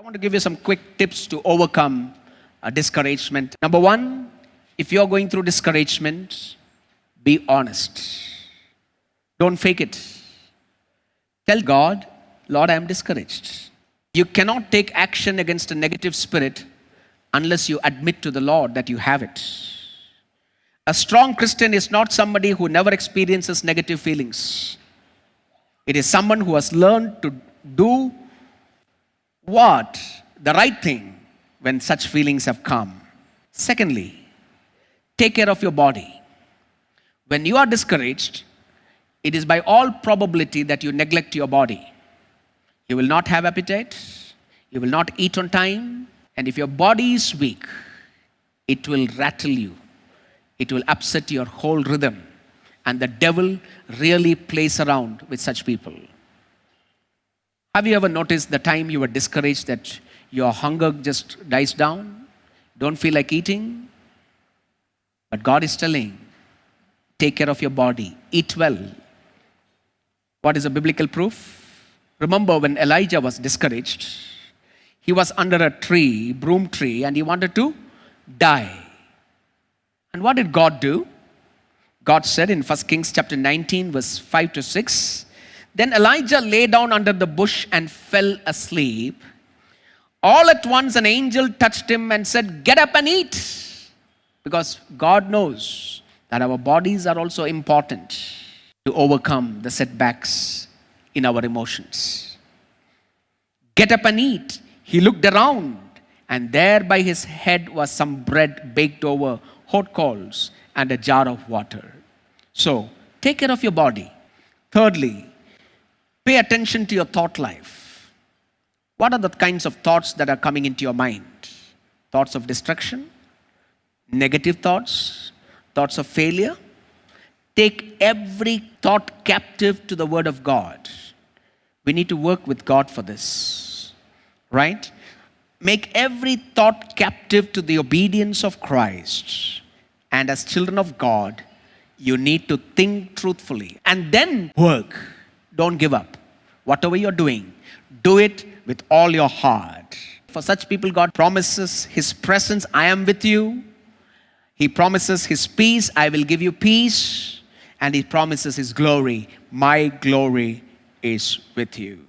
want to give you some quick tips to overcome discouragement. Number one, if you're going through discouragement, be honest. Don't fake it. Tell God, Lord, I am discouraged. You cannot take action against a negative spirit unless you admit to the Lord that you have it. A strong Christian is not somebody who never experiences negative feelings. It is someone who has learned to do what? The right thing when such feelings have come. Secondly, take care of your body. When you are discouraged, it is by all probability that you neglect your body. You will not have appetite, you will not eat on time, and if your body is weak, it will rattle you. It will upset your whole rhythm. And the devil really plays around with such people. Have you ever noticed the time you were discouraged that your hunger just dies down? Don't feel like eating? But God is telling, take care of your body, eat well. What is a biblical proof? Remember when Elijah was discouraged, he was under a tree, broom tree, and he wanted to die. And what did God do? God said in 1 Kings chapter 19, verse 5 to 6, then Elijah lay down under the bush and fell asleep. All at once an angel touched him and said, get up and eat. Because God knows that our bodies are also important to overcome the setbacks in our emotions. Get up and eat. He looked around, and there by his head was some bread baked over hot coals and a jar of water. So, take care of your body. Thirdly, pay attention to your thought life. What are the kinds of thoughts that are coming into your mind? Thoughts of destruction, negative thoughts, thoughts of failure. Take every thought captive to the Word of God. We need to work with God for this, right? Make every thought captive to the obedience of Christ. And as children of God, you need to think truthfully and then work. Don't give up. Whatever you're doing, do it with all your heart. For such people, God promises His presence, I am with you. He promises His peace, I will give you peace. And He promises His glory, my glory is with you.